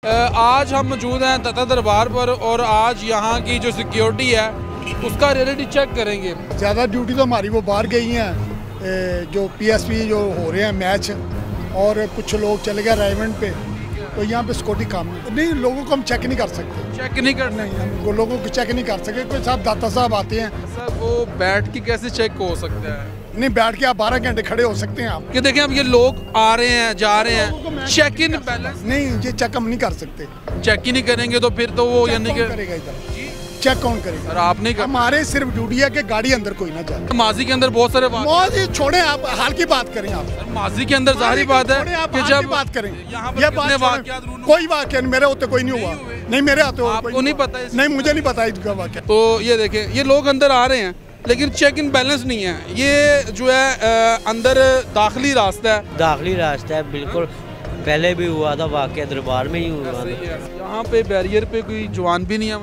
आज हम मौजूद हैं तख्ता दरबार पर और आज यहाँ की जो सिक्योरिटी है उसका रियलिटी चेक करेंगे। ज़्यादा ड्यूटी तो हमारी वो बाहर गई हैं, जो पीएसपी जो हो रहे हैं मैच, और कुछ लोग चले गए राइवंड पे, तो यहाँ पे सिक्योरिटी काम नहीं, लोगों को हम चेक नहीं कर सकते। चेक नहीं कर नहीं, हम लोगों को चेक नहीं कर सकते। कोई साहब दाता साहब आते हैं, सर वो बैठ के कैसे चेक हो सकता है? नहीं, बैठ के आप 12 घंटे खड़े हो सकते हैं आप। कि देखें अब ये लोग आ रहे हैं जा रहे हैं, चेक इन बैलेंस नहीं, ये चेक हम नहीं कर सकते। चेक ही नहीं करेंगे तो फिर तो वो यानी कि करेगा इधर चेक कौन करेगा? सर आप नहीं कर, हमारे सिर्फ ड्यूटी है कि गाड़ी अंदर कोई ना जाए। माजी के अंदर बहुत सारे माजी छोड़े, आप हाल की बात करें। आप माजी के अंदर जाहिर बात है कि जब बात करें यहाँ ये बात कोई वाक्य नहीं, मेरे होते कोई नहीं हुआ। नहीं, मेरे आते आपको नहीं पता? नहीं, मुझे नहीं पता इसका वाक्य। तो ये देखें, ये लोग अंदर आ रहे हैं लेकिन चेक इन बैलेंस नहीं है। ये जो है अंदर दाखिली रास्ता है, बिल्कुल। पहले भी हुआ था वाकया, दरबार में ही हुआ था। यहाँ पे बैरियर पे कोई जवान भी नहीं है।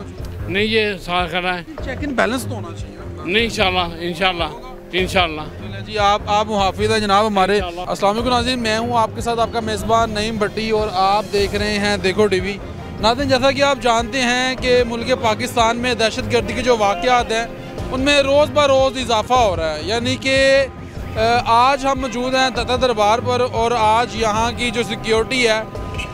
नहीं, ये साथ खड़ा है। चेक इन बैलेंस तो होना चाहिए। नहीं, इंशाल्लाह। जी आप मुहाफिज हैं जनाब हमारे। अस्सलाम वालेकुम नाज़रीन, मैं हूँ आपके साथ आपका मेज़बान नईम भट्टी और आप देख रहे हैं देखो टीवी। नाज़रीन, जैसा कि आप जानते हैं कि मुल्क पाकिस्तान में दहशतगर्दी के जो वाक़यात हैं उनमें रोज़ ब रोज़ इजाफा हो रहा है। यानी कि आज हम मौजूद हैं तख्ता दरबार पर और आज यहाँ की जो सिक्योरिटी है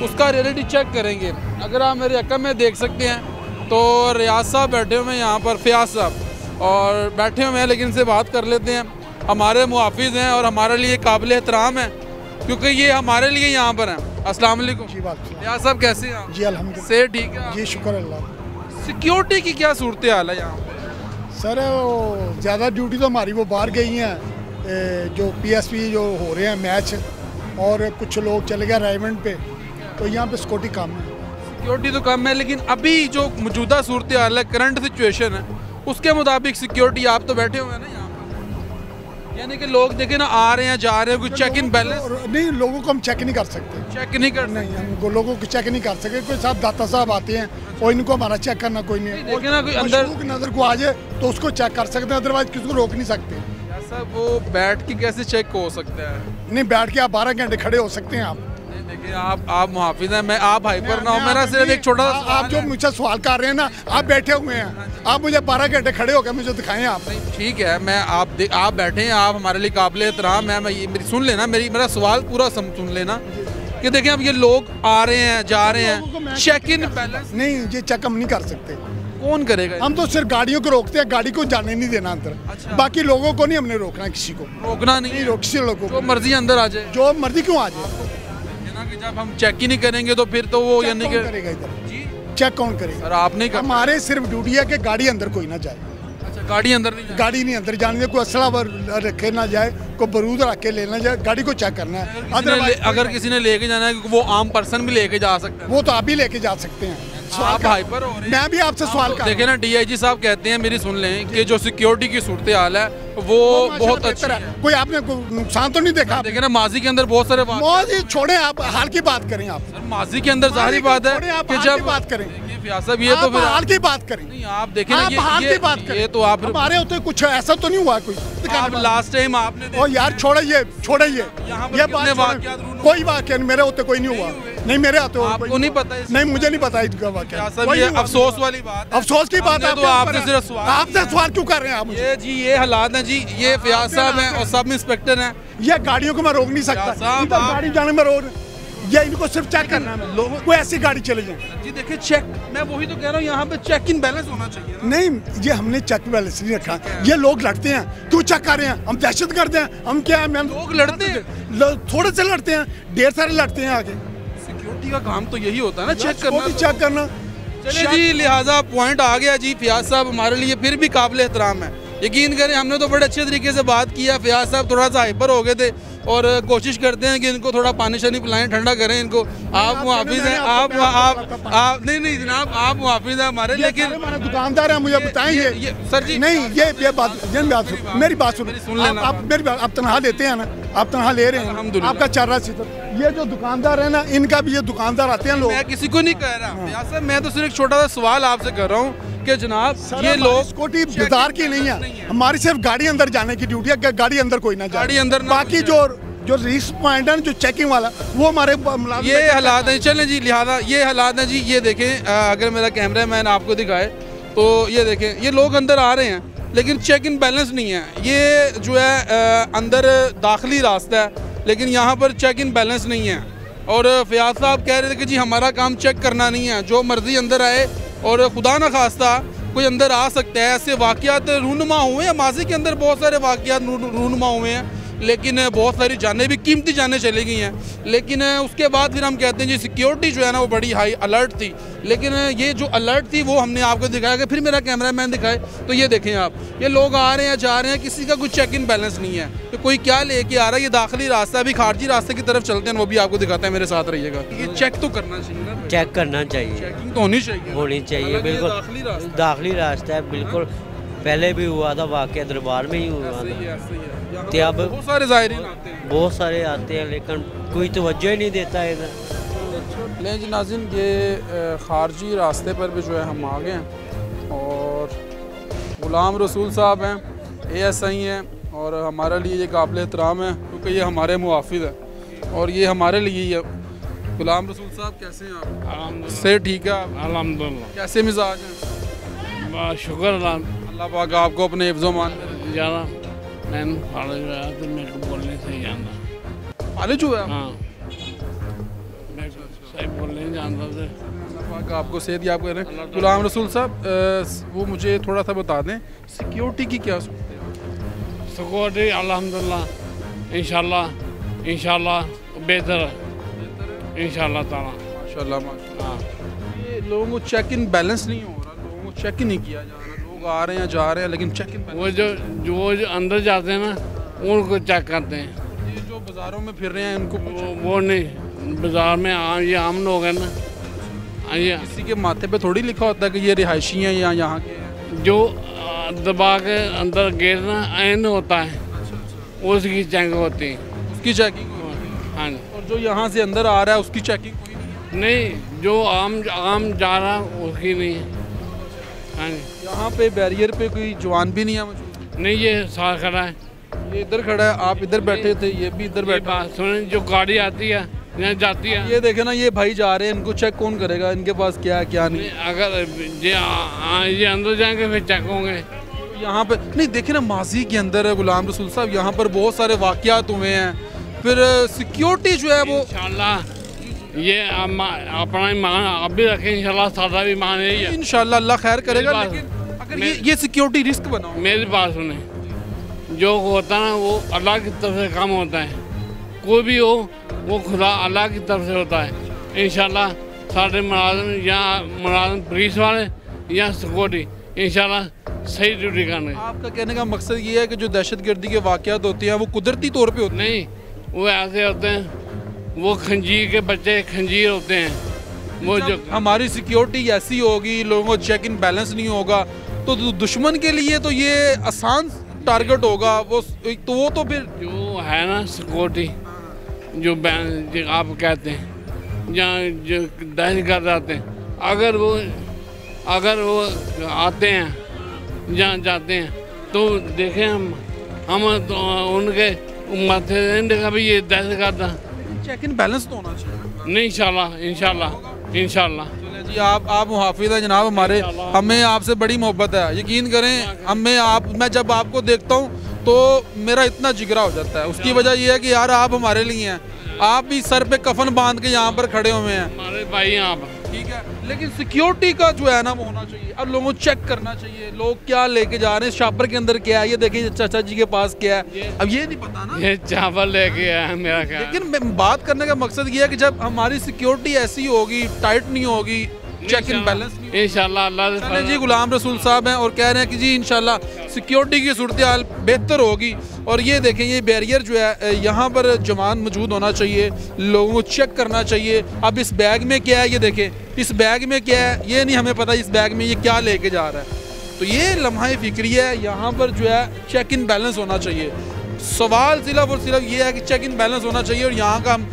उसका रियलिटी चेक करेंगे। अगर आप मेरे अक्म में देख सकते हैं तो रियाज साहब बैठे हुए हैं यहाँ पर, फ़याज साहब और बैठे हुए हैं, लेकिन इनसे बात कर लेते हैं। हमारे मुहाफिज हैं और हमारे लिए काबिल एहतराम है क्योंकि ये हमारे लिए यहाँ पर हैं। अस्सलाम वालेकुम जी, बात रियाज साहब कैसे हैं आप? जी अल्हम्दुलिल्लाह से ठीक है जी, शुक्र अल्लाह। सिक्योरिटी की क्या सूरत हाल है यहाँ पर? सर वो ज़्यादा ड्यूटी तो हमारी वो बाहर गई हैं, जो पीएसपी जो हो रहे हैं मैच, और कुछ लोग चले गए राइवंड पे, तो यहाँ पे सिक्योरिटी कम है। सिक्योरिटी तो कम है लेकिन अभी जो मौजूदा सूरत हाल है, करंट सिचुएशन है, उसके मुताबिक सिक्योरिटी आप तो बैठे हुए हैं ना यहाँ पर, यानी कि लोग देखे ना आ रहे हैं जा रहे हैं, कुछ चेक इन बैलेंस नहीं, लोगों को हम चेक नहीं कर सकते। चेक नहीं कर नहीं, हम लोगों को चेक नहीं कर सकते। कोई साहब दाता साहब आते हैं और इनको हमारा चेक करना कोई नहीं। देखे ना कोई अंदर नजर को आ जाए तो उसको चेक कर सकते हैं, अदरवाइज किसी को रोक नहीं सकते। ऐसा वो बैठ के कैसे चेक हो सकता है? नहीं, बैठ के आप 12 घंटे खड़े हो सकते हैं आप। देखिए आप मुहाफिज हैं, मैं आप हाइपर ना हो। मेरा सिर्फ एक छोटा सा आप जो मुझसे सवाल कर रहे हैं ना, आप बैठे हुए हैं, आप मुझे 12 घंटे खड़े होकर मुझे दिखाएं आप। ठीक है, मैं आप बैठे हैं, आप हमारे लिए काबिल एहतराम है। मैं ये मेरी सुन लेना, मेरा सवाल पूरा सुन लेना कि देखें अब ये लोग आ रहे हैं जा रहे हैं, चेक इन बैलेंस नहीं, ये चेक हम नहीं कर सकते। कौन करेगा? हम तो सिर्फ गाड़ियों को रोकते हैं, गाड़ी को जाने नहीं देना अंदर। अच्छा। बाकी लोगों को नहीं हमने रोकना, किसी को रोकना नहीं रोक, किसी लोगों जो को मर्जी अंदर आ जाए, जो मर्जी क्यों आ जाए। कि जब हम चेक ही नहीं करेंगे तो फिर तो वो यानी कि करेगा इधर जी चेक कौन करेगा? सर आप नहीं कर, हमारे सिर्फ ड्यूटी है कि गाड़ी अंदर कोई ना जाए। अच्छा, गाड़ी अंदर नहीं गाड़ी नहीं अंदर जाने दे, कोई असला रखे ना जाए, कोई बारूद रख के लेना जाए, गाड़ी को चेक करना है। अगर किसी ने लेके जाना है वो आम पर्सन भी लेके जा सकता है। वो तो आप भी लेके जा सकते हैं। आप हाइपर हो रहे हैं। मैं भी आपसे सवाल कर, देखे ना डीआईजी साहब कहते हैं, मेरी सुन लें कि जो सिक्योरिटी की सूरत हाल है वो बहुत अच्छी है। कोई आपने नुकसान तो नहीं देखा? देखे ना माजी के अंदर बहुत सारे माजी छोड़े, आप हाल की बात करें। आप माजी के अंदर जाहिर बात है कि जब बात करें साहब ये तो फिर हाल की बात करें। नहीं, आप देखें आप हाल की बात करें। ये तो आप हमारे होते कुछ ऐसा तो नहीं हुआ कोई। आप लास्ट टाइम आपने ओ यार छोड़े ये कोई वाक्य नहीं, मेरे होते कोई नहीं हुआ। नहीं, मेरे आते आपको नहीं पता? नहीं, मुझे नहीं पता इसका वाक्य। अफसोस वाली बात, अफसोस की बात है। तो आपसे सिर्फ सवाल, आपसे सवाल क्यों कर रहे हैं आप? ये जी ये हालात हैं जी। ये फ़याज साहब हैं और सब इंस्पेक्टर हैं। ये गाड़ियों को मैं रोक नहीं सकता, गाड़ी जाने में रोक, ये इनको सिर्फ चेक करना है। लोगों कोई ऐसी गाड़ी चले जाए जी। देखिए चेक, मैं वही तो कह रहा हूँ, यहाँ पे चेक इन बैलेंस होना चाहिए। नहीं, ये हमने चेक बैलेंस नहीं रखा। ये लोग लड़ते हैं, क्यों चेक कर रहे हैं? हम दहशत करते हैं, हम क्या है? लोग लड़ते हैं, थोड़े से लड़ते हैं, ढेर सारे लड़ते हैं। आगे सिक्योरिटी का काम तो यही होता है ना, चेक करना। चेक करना। चलिए जी, लिहाजा पॉइंट आ गया जी। फ़याज साहब हमारे लिए फिर भी काबिल एहतराम है। यकीन करें, हमने तो बड़े अच्छे तरीके से बात किया। फ़याज साहब थोड़ा सा हाइपर हो गए थे और कोशिश करते हैं कि इनको थोड़ा पानी शानी पिलाएं, ठंडा करें इनको। आप मुहाफिज हैं, आप नहीं जनाब, आप मुहाफिज हैं हमारे, लेकिन दुकानदार हैं, मुझे बताएं ये सर जी। नहीं, ये बात मेरी बात सुन लेना। आप तनख्वाह लेते हैं ना, आप तनख्वाह ले रहे हैं, आपका चल रहा है। ये जो दुकानदार है ना, इनका भी ये दुकानदार आते हैं लोग। मैं किसी को नहीं कह रहा फ़याज साहब, मैं तो सिर्फ एक छोटा सा सवाल आपसे कर रहा हूँ कि जनाब ये लोग सिक्योरिटी बेदार की नहीं है, हमारी सिर्फ गाड़ी अंदर जाने की ड्यूटी है। गाड़ी अंदर कोई ना जाए, गाड़ी अंदर बाकी जो जो रिस्क पॉइंट है ना, जो चेकिंग वाला, वो हमारे मुलाजिम ये हालात हैं। चलें जी, लिहाजा ये हालात हैं जी। ये देखें, अगर मेरा कैमरा मैन आपको दिखाए तो ये देखें, ये लोग अंदर आ रहे हैं लेकिन चेक इन बैलेंस नहीं है। ये जो है अंदर दाखिली रास्ता है लेकिन यहाँ पर चेक इन बैलेंस नहीं है। और फयाज साहब कह रहे थे कि जी हमारा काम चेक करना नहीं है, जो मर्जी अंदर आए, और खुदा न खास्ता कोई अंदर आ सकता है। ऐसे वाक़यात रूनुमा हुए हैं, माजी के अंदर बहुत सारे वाक़यात रूनुमा हुए हैं, लेकिन बहुत सारी जानें भी, कीमती जानें चली गई हैं। लेकिन उसके बाद फिर हम कहते हैं जी सिक्योरिटी जो है ना वो बड़ी हाई अलर्ट थी। लेकिन ये जो अलर्ट थी वो हमने आपको दिखाया कि फिर मेरा कैमरा मैन दिखाए तो ये देखें आप, ये लोग आ रहे हैं जा रहे हैं, किसी का कोई चेक इन बैलेंस नहीं है। तो कोई क्या लेके आ रहा है, ये दाखिली रास्ता, अभी खारजी रास्ते की तरफ चलते हैं, वो भी आपको दिखाते हैं, मेरे साथ रहिएगा। ये चेक तो करना चाहिए ना, चेक करना चाहिए, चेकिंग तो होनी चाहिए, होनी चाहिए बिल्कुल। दाखिली रास्ता है बिल्कुल, पहले भी हुआ था वाक़या, दरबार में ही हुआ था। अब बहुत सारे ज़ायरीन आते हैं, बहुत सारे आते हैं लेकिन कोई तवज्जो ही नहीं देता है इधर। लें जी नाज़रीन, ये खारजी रास्ते पर भी जो है हम आ गए हैं और ग़ुलाम रसूल साहब हैं, ASI हैं, और हमारे लिए ये काबिल एहतराम है क्योंकि ये हमारे मुहाफ़िज़ है और ये हमारे लिए ही है। ग़ुलाम रसूल साहब कैसे हैं आप? से ठीक है आप? अल्हम्दुलिल्लाह। कैसे मिजाज हैं? शुक्र अल्लाह पाक आपको अपने हिफ्ज़ो मान में जाना। मैंने कॉलेज में आया तो मेरे को बोलने से ही जानता। कॉलेज हुआ? हाँ, मैं सही बोलने नहीं जानता था। अल्लाह पाक आपको सेहत याब करें। ग़ुलाम रसूल साहब, वो मुझे थोड़ा सा बता दें सिक्योरिटी की क्या सूरत है? सिक्योरिटी अल्हम्दुलिल्लाह इंशाल्लाह बेहतर है इंशाल्लाह ताला। माशाल्लाह माशाल्लाह। हाँ, ये लोगों को चेक इन बैलेंस नहीं हो रहा, लोगों को चेक ही नहीं किया जा रहा, लोग आ रहे हैं जा रहे हैं लेकिन चेक इन वो जो अंदर जाते हैं ना उनको चेक करते हैं। ये जो बाज़ारों में फिर रहे हैं इनको वो नहीं, बाजार में ये आम लोग हैं ना, ये किसी के माथे पे थोड़ी लिखा होता है कि ये रिहायशी हैं या यहाँ के हैं। जो दबा के अंदर गेट ना ऐन होता है, उसकी चेकिंग होती है, उसकी चेकिंग होती है। हाँ जी। और जो यहाँ से अंदर आ रहा है उसकी चेकिंग कोई नहीं है? नहीं, जो आम जा रहा उसकी नहीं है। हाँ जी। यहाँ पे बैरियर पे कोई जवान भी नहीं है मौजूद? नहीं, ये साथ खड़ा है, ये इधर खड़ा है, आप इधर बैठे थे, ये भी इधर बैठा। बात सुने, जो गाड़ी आती है यहाँ जाती है, ये देखे ना, ये भाई जा रहे हैं, इनको चेक कौन करेगा, इनके पास क्या है क्या नहीं? अगर ये अंदर जाएंगे फिर चेक होंगे। यहाँ पे नहीं, देखे ना, माजी के अंदर है ग़ुलाम रसूल साहब, यहाँ पर बहुत सारे वाक़यात हुए हैं, फिर सिक्योरिटी जो है वो इंशाल्लाह ये अपना ईमान आप भी रखें, इंशाल्लाह सादा भी ईमान यही है। इंशाल्लाह अल्लाह खैर करेगा। लेकिन अगर ये सिक्योरिटी रिस्क बनाओ, मेरी बात सुने, जो होता है ना वो अल्लाह की तरफ से काम होता है, कोई भी हो वो खुदा अल्लाह की तरफ से होता है। इंशाल्लाह सारे मुलाजिम या मुलाजिम पुलिस वाले या सिक्योरिटी इंशाल्लाह सही ड्यूटी करने। आपका कहने का मकसद ये है कि जो दहशतगर्दी के वाक़यात होते हैं वो कुदरती तौर पे होते हैं? नहीं, वो ऐसे होते हैं, वो खंजीर के बच्चे खंजीर होते हैं। वो जो हमारी सिक्योरिटी ऐसी होगी, लोगों को चेक इन बैलेंस नहीं होगा तो दुश्मन के लिए तो ये आसान टारगेट होगा। वो तो फिर जो है ना सिक्योरिटी, जो आप कहते हैं या जो दहशतगर्द आते हैं, अगर वो आते हैं या जाते हैं तो देखें हम तो उनके माथे का भी ये दहशतगर्द चेक इन बैलेंस तो होना चाहिए। नहीं, इंशाल्लाह। चलें जी, आप मुहाफिज हैं जनाब हमारे, हमें आपसे बड़ी मोहब्बत है, यकीन करें। मैं जब आपको देखता हूँ तो मेरा इतना जिगरा हो जाता है। उसकी वजह यह है कि यार आप हमारे लिए हैं, आप भी सर पे कफन बांध के यहाँ पर खड़े हुए हैं, हमारे भाई हैं आप, ठीक है। लेकिन सिक्योरिटी का जो है ना वो होना चाहिए, और लोगों को चेक करना चाहिए लोग क्या लेके जा रहे हैं, शॉपर के अंदर क्या है, ये देखिए चाचा जी के पास क्या है, अब ये नहीं पता ना, ये चावल लेके आया मेरा ख्याल। लेकिन बात करने का मकसद ये है कि जब हमारी सिक्योरिटी ऐसी होगी, टाइट नहीं होगी, चेक इन बैलेंस नहीं होगी, इंशाल्लाह अल्लाह जी। ग़ुलाम रसूल साहब हैं और कह रहे हैं कि जी इंशाल्लाह सिक्योरिटी की सूरत हाल बेहतर होगी। और ये देखें, ये बैरियर जो है यहाँ पर जवान मौजूद होना चाहिए, लोगों को चेक करना चाहिए। अब इस बैग में क्या है, ये देखें इस बैग में क्या है, ये नहीं हमें पता इस बैग में ये क्या लेके जा रहा है। तो ये लम्हा फिक्री है, यहाँ पर जो है चेक इन बैलेंस होना चाहिए। सवाल सिर्फ और सिर्फ ये है कि चेक इन बैलेंस होना चाहिए। और यहाँ का हम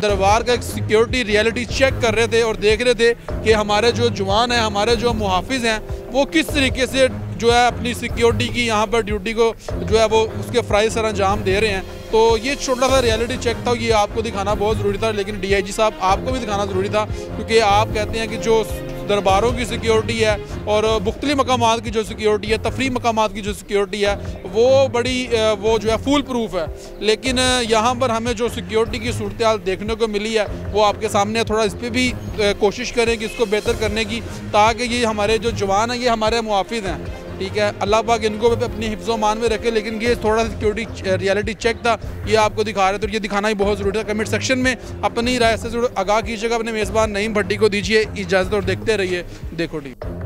दरबार का सिक्योरिटी रियलिटी चेक कर रहे थे और देख रहे थे कि हमारे जो जवान हैं, हमारे जो मुहाफिज हैं, वो किस तरीके से जो है अपनी सिक्योरिटी की यहाँ पर ड्यूटी को जो है वो उसके फ़राइज़ सर अंजाम दे रहे हैं। तो ये छोटा सा रियलिटी चेक था, ये आपको दिखाना बहुत ज़रूरी था, लेकिन DIG साहब आपको भी दिखाना ज़रूरी था, क्योंकि आप कहते हैं कि जो दरबारों की सिक्योरिटी है और मुख्तलिफ मकामात की जो सिक्योरिटी है, तफरी मकामात की जो सिक्योरिटी है, वो बड़ी वो जो है फुल प्रूफ है। लेकिन यहाँ पर हमें जो सिक्योरिटी की सूरत हाल देखने को मिली है वो आपके सामने, थोड़ा इस पर भी कोशिश करें कि इसको बेहतर करने की, ताकि ये हमारे जो जवान हैं ये हमारे मुहाफिज हैं, ठीक है। अल्लाह पाक इनको भी अपनी हिफ्ज़ो मान में रखे। लेकिन ये थोड़ा सा सिक्योरिटी रियलिटी चेक था, ये आपको दिखा रहे थे, तो ये दिखाना ही बहुत ज़रूरी था। कमेंट सेक्शन में अपनी राय से जरूर आगाह कीजिएगा। अपने मेज़बान नईम भट्टी को दीजिए इजाज़त और देखते रहिए देखो टीवी।